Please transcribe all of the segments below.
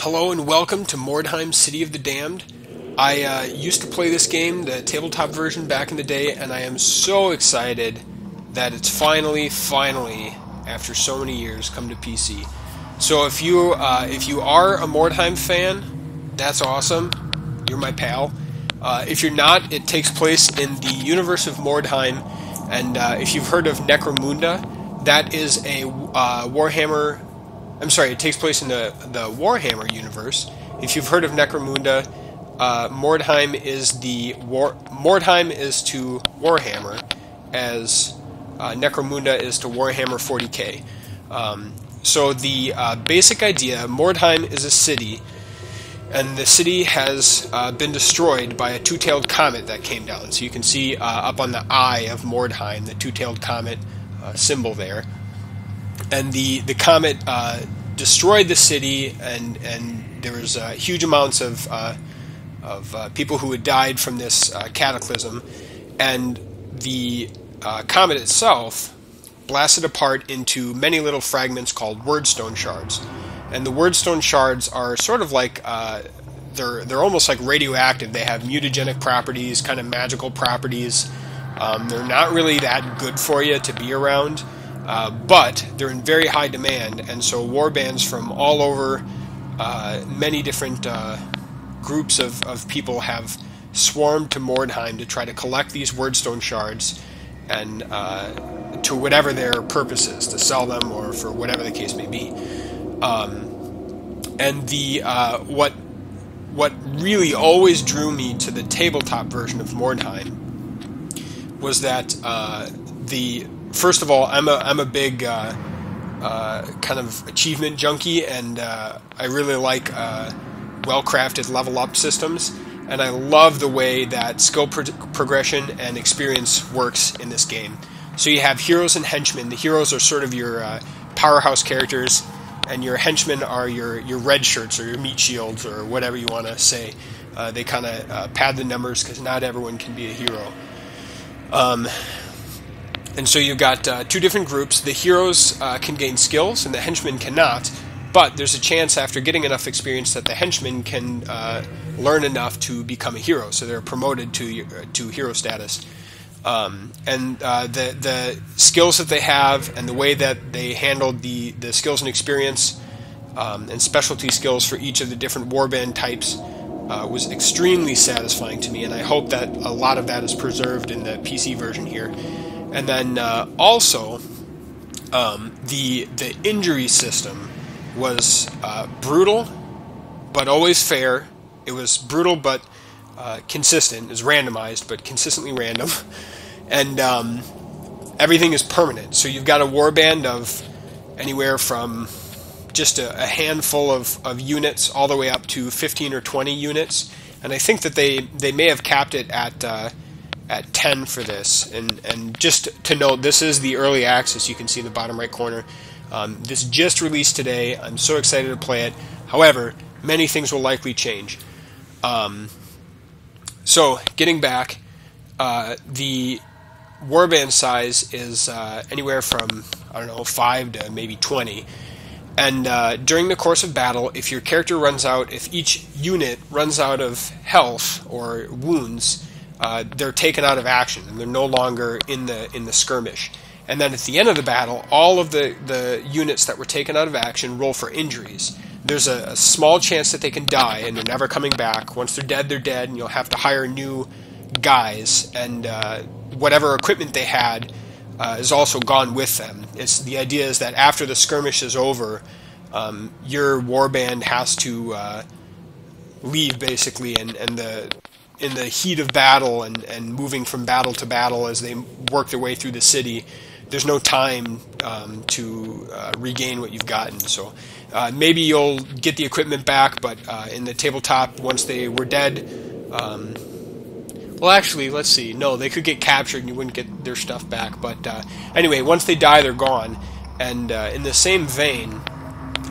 Hello and welcome to Mordheim, City of the Damned. I used to play this game, the tabletop version, back in the day, and I am so excited that it's finally, after so many years, come to PC. So if you are a Mordheim fan, that's awesome. You're my pal. If you're not, it takes place in the universe of Mordheim, and if you've heard of Necromunda, that is a Warhammer. I'm sorry, it takes place in the Warhammer universe. If you've heard of Necromunda, Mordheim is to Warhammer as Necromunda is to Warhammer 40k. So the basic idea: Mordheim is a city, and the city has been destroyed by a two-tailed comet that came down. So you can see up on the eye of Mordheim, the two-tailed comet symbol there. And the comet destroyed the city, and there was huge amounts of people who had died from this cataclysm. And the comet itself blasted apart into many little fragments called wyrdstone shards. And the wyrdstone shards are sort of like they're almost like radioactive. They have mutagenic properties, kind of magical properties. They're not really that good for you to be around. But they're in very high demand, and so warbands from all over, many different groups of people have swarmed to Mordheim to try to collect these wyrdstone shards, and to whatever their purpose is, to sell them or for whatever the case may be. And the what really always drew me to the tabletop version of Mordheim was that first of all, I'm a big kind of achievement junkie, and I really like well-crafted level-up systems, and I love the way that skill progression and experience works in this game. So you have heroes and henchmen. The heroes are sort of your powerhouse characters, and your henchmen are your red shirts or your meat shields or whatever you want to say. They kind of pad the numbers because not everyone can be a hero. And so you've got two different groups. The heroes can gain skills, and the henchmen cannot. But there's a chance after getting enough experience that the henchmen can learn enough to become a hero. So they're promoted to hero status. And the skills that they have and the way that they handled the skills and experience and specialty skills for each of the different warband types was extremely satisfying to me. And I hope that a lot of that is preserved in the PC version here. And then also, the injury system was brutal, but always fair. It was brutal, but consistent. It was randomized, but consistently random. And everything is permanent. So you've got a warband of anywhere from just a handful of units all the way up to 15 or 20 units. And I think that they may have capped it at 10 for this. And just to note, this is the early access. You can see in the bottom right corner. This just released today. I'm so excited to play it. However, many things will likely change. So, getting back, the warband size is anywhere from, 5 to maybe 20. And during the course of battle, if your character if each unit runs out of health or wounds, they're taken out of action, and they're no longer in the skirmish. And then at the end of the battle, all of the units that were taken out of action roll for injuries. There's a small chance that they can die, and they're never coming back. Once they're dead, and you'll have to hire new guys, and whatever equipment they had is also gone with them. The idea is that after the skirmish is over, your warband has to leave, basically, and in the heat of battle and moving from battle to battle as they work their way through the city, there's no time to regain what you've gotten. So maybe you'll get the equipment back, but in the tabletop, once they were dead, well, actually, let's see. No, they could get captured and you wouldn't get their stuff back. But anyway, once they die, they're gone. And in the same vein,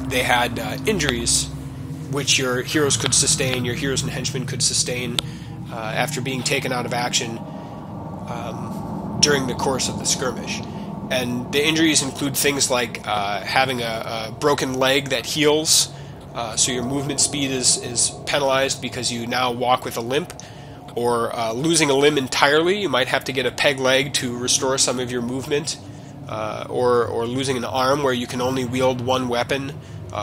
they had injuries, which your heroes could sustain, your heroes and henchmen could sustain after being taken out of action during the course of the skirmish. And the injuries include things like having a broken leg that heals, So your movement speed is penalized because you now walk with a limp, or losing a limb entirely. You might have to get a peg leg to restore some of your movement, or losing an arm where you can only wield one weapon,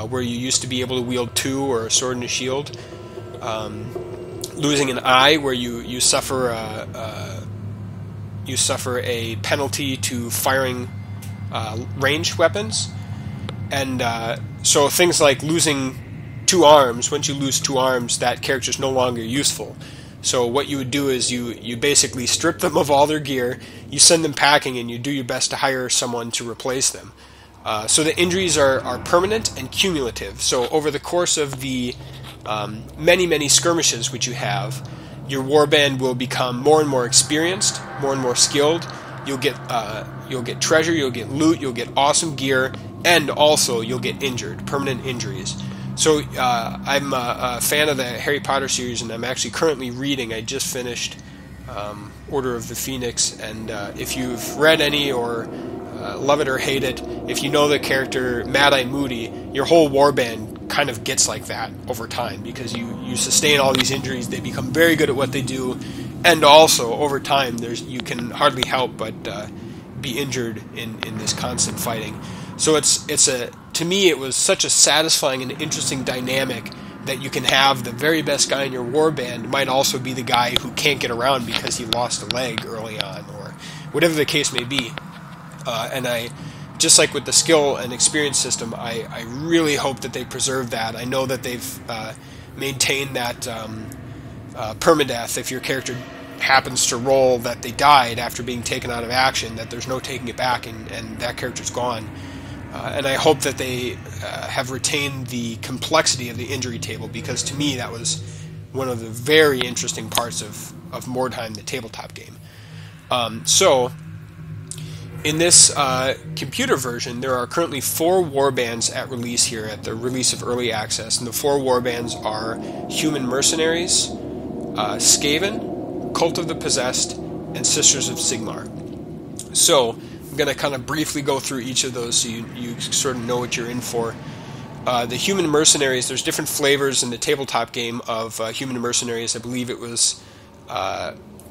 where you used to be able to wield two, or a sword and a shield. Losing an eye where you suffer a penalty to firing ranged weapons. And so things like losing two arms. Once you lose two arms, that character's no longer useful. So what you would do is you basically strip them of all their gear, you send them packing, and you do your best to hire someone to replace them. So the injuries are permanent and cumulative. So over the course of the many skirmishes which you have, your warband will become more and more experienced, more and more skilled. You'll get treasure, you'll get loot, you'll get awesome gear, and also you'll get injured, permanent injuries. So I'm a fan of the Harry Potter series, and I'm actually currently reading. I just finished Order of the Phoenix, and if you've read any or love it or hate it, if you know the character Mad-Eye Moody, your whole warband kind of gets like that over time, because you sustain all these injuries. They become very good at what they do, and also over time you can hardly help but be injured in this constant fighting. So to me it was such a satisfying and interesting dynamic that you can have the very best guy in your warband might also be the guy who can't get around because he lost a leg early on, or whatever the case may be. And I, just like with the skill and experience system, I really hope that they preserve that. I know that they've maintained that permadeath. If your character happens to roll that they died after being taken out of action, that there's no taking it back, and that character's gone. And I hope that they have retained the complexity of the injury table, because to me that was one of the very interesting parts of Mordheim, the tabletop game. So in this computer version, there are currently 4 warbands at release here, at the release of Early Access, and the 4 warbands are Human Mercenaries, Skaven, Cult of the Possessed, and Sisters of Sigmar. So I'm going to kind of briefly go through each of those so you sort of know what you're in for. The Human Mercenaries, there's different flavors in the tabletop game of Human Mercenaries. I believe it was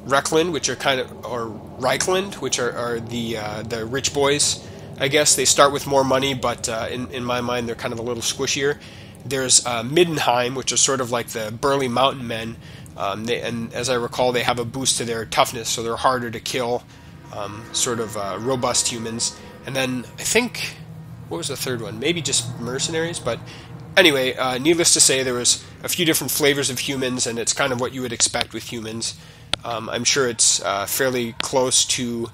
Reckland, which are or Reichland, which are the rich boys. I guess they start with more money, but in my mind they're kind of a little squishier. There's Middenheim, which are sort of like the burly mountain men, and as I recall, they have a boost to their toughness, so they're harder to kill, sort of robust humans. And then I think, what was the third one? Maybe just mercenaries, but anyway, needless to say, there was a few different flavors of humans, and it's kind of what you would expect with humans. I'm sure it's fairly close to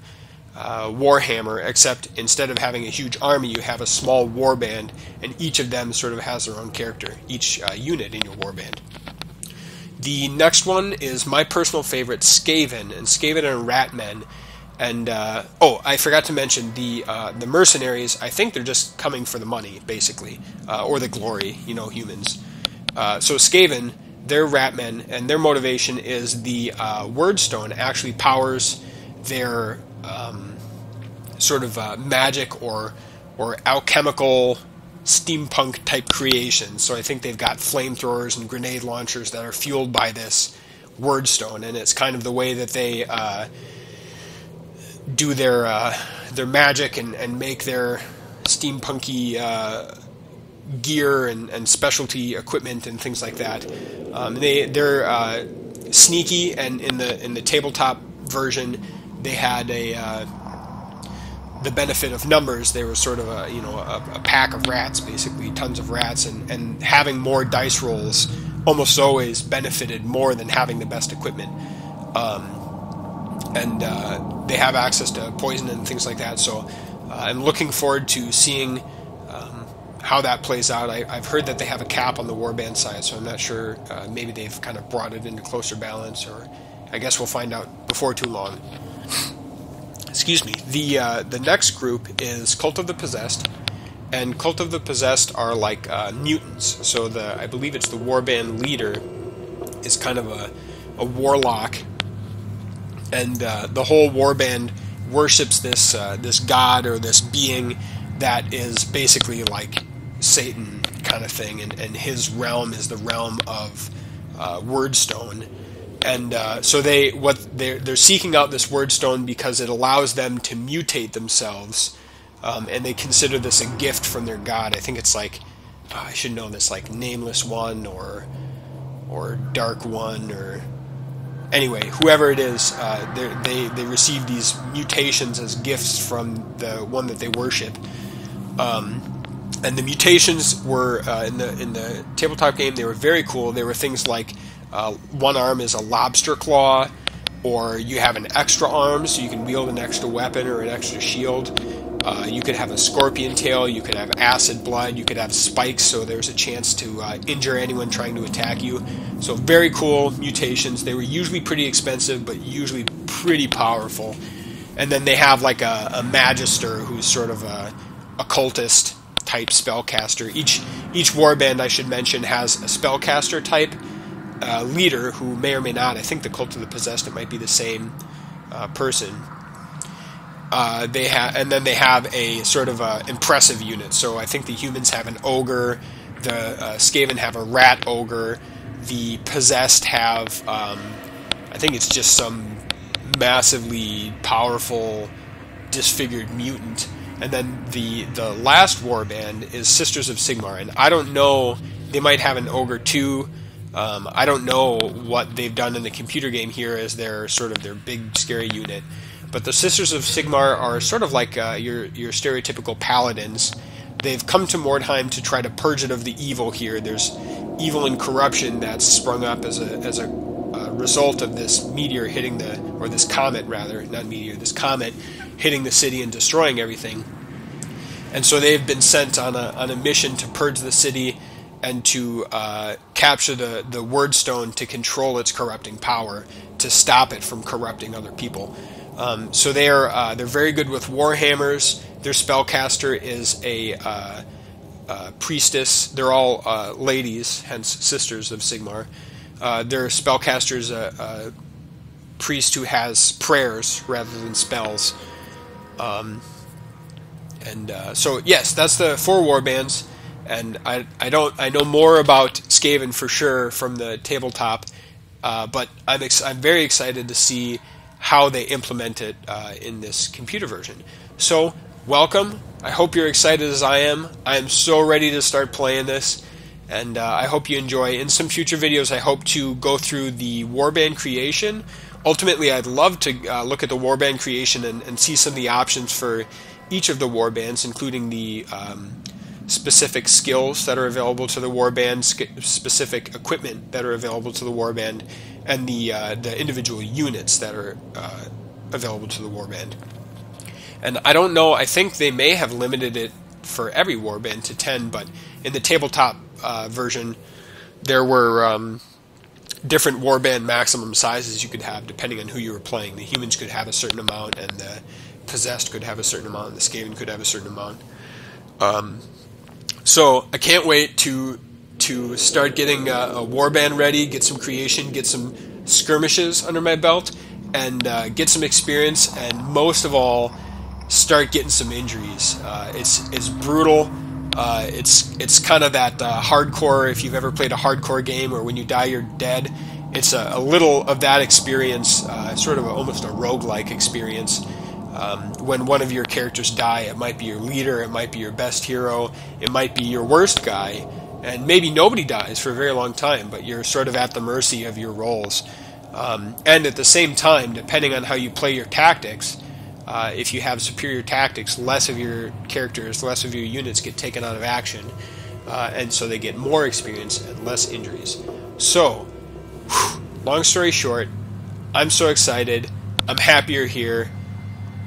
Warhammer, except instead of having a huge army, you have a small warband, and each of them sort of has their own character, each unit in your warband. The next one is my personal favorite, Skaven, and Skaven are Ratmen. And I forgot to mention the mercenaries. I think they're just coming for the money, basically, or the glory, humans. So Skaven, they're Ratmen, and their motivation is the wyrdstone actually powers their sort of magic or alchemical steampunk type creations. So I think they've got flamethrowers and grenade launchers that are fueled by this wyrdstone, and it's kind of the way that they do their magic and make their steampunky gear and specialty equipment and things like that. They're sneaky, and in the tabletop version, they had the benefit of numbers. They were sort of a pack of rats, basically, tons of rats, and having more dice rolls almost always benefited more than having the best equipment. And they have access to poison and things like that, so I'm looking forward to seeing how that plays out. I've heard that they have a cap on the warband side, so I'm not sure. Maybe they've kind of brought it into closer balance, or I guess we'll find out before too long. Excuse me. The next group is Cult of the Possessed, and Cult of the Possessed are like mutants. So I believe it's the warband leader is kind of a warlock, and the whole warband worships this god or this being that is basically like Satan, kind of thing, and his realm is the realm of wyrdstone. And so they're seeking out this wyrdstone because it allows them to mutate themselves, and they consider this a gift from their god. I think it's like, I should know this, like Nameless One or Dark One, or anyway, whoever it is, they receive these mutations as gifts from the one that they worship. And the mutations were in the tabletop game. They were very cool. They were things like one arm is a lobster claw, or you have an extra arm, so you can wield an extra weapon or an extra shield. You could have a scorpion tail. You could have acid blood. You could have spikes, so there's a chance to injure anyone trying to attack you. So very cool mutations. They were usually pretty expensive, but usually pretty powerful. And then they have like a magister, who's sort of a occultist type spellcaster. Each warband, I should mention, has a spellcaster type leader who may or may not. I think the Cult of the Possessed, it might be the same person. And then they have a sort of impressive unit. So I think the humans have an ogre, the Skaven have a rat ogre, the possessed have, I think it's just some massively powerful disfigured mutant. And then the last warband is Sisters of Sigmar, and I don't know, they might have an ogre too. I don't know what they've done in the computer game here as their sort of their big scary unit. But the Sisters of Sigmar are sort of like your stereotypical paladins. They've come to Mordheim to try to purge it of the evil here. There's evil and corruption that's sprung up as a result of this meteor hitting this comet rather, not meteor, this comet hitting the city and destroying everything. And so they've been sent on a mission to purge the city and to capture the wyrdstone to control its corrupting power, to stop it from corrupting other people. So they're very good with warhammers. Their spellcaster is a priestess. They're all ladies, hence Sisters of Sigmar. Their spellcaster is a priest who has prayers rather than spells. So yes, that's the 4 warbands, and I know more about Skaven for sure from the tabletop, but I'm very excited to see how they implement it in this computer version. So welcome. I hope you're excited as I am. I am so ready to start playing this, and I hope you enjoy. In some future videos, I hope to go through the warband creation. Ultimately, I'd love to look at the warband creation and see some of the options for each of the warbands, including the specific skills that are available to the warband, specific equipment that are available to the warband, and the individual units that are available to the warband. And I don't know, I think they may have limited it for every warband to 10, but in the tabletop version, there were different warband maximum sizes you could have depending on who you were playing. The humans could have a certain amount, and the possessed could have a certain amount, and the Skaven could have a certain amount. So I can't wait to start getting a warband ready, get some creation, get some skirmishes under my belt, and get some experience, and most of all, start getting some injuries. It's brutal. It's kind of that hardcore, if you've ever played a hardcore game where when you die you're dead. It's a little of that experience, sort of almost a roguelike experience. When one of your characters die, it might be your leader, it might be your best hero, it might be your worst guy, and maybe nobody dies for a very long time, but you're sort of at the mercy of your rolls. And at the same time, depending on how you play your tactics, if you have superior tactics, less of your characters, less of your units get taken out of action, and so they get more experience and less injuries. So, long story short, I'm so excited, I'm happy you're here,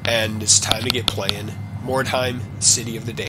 and it's time to get playing Mordheim, City of the Day.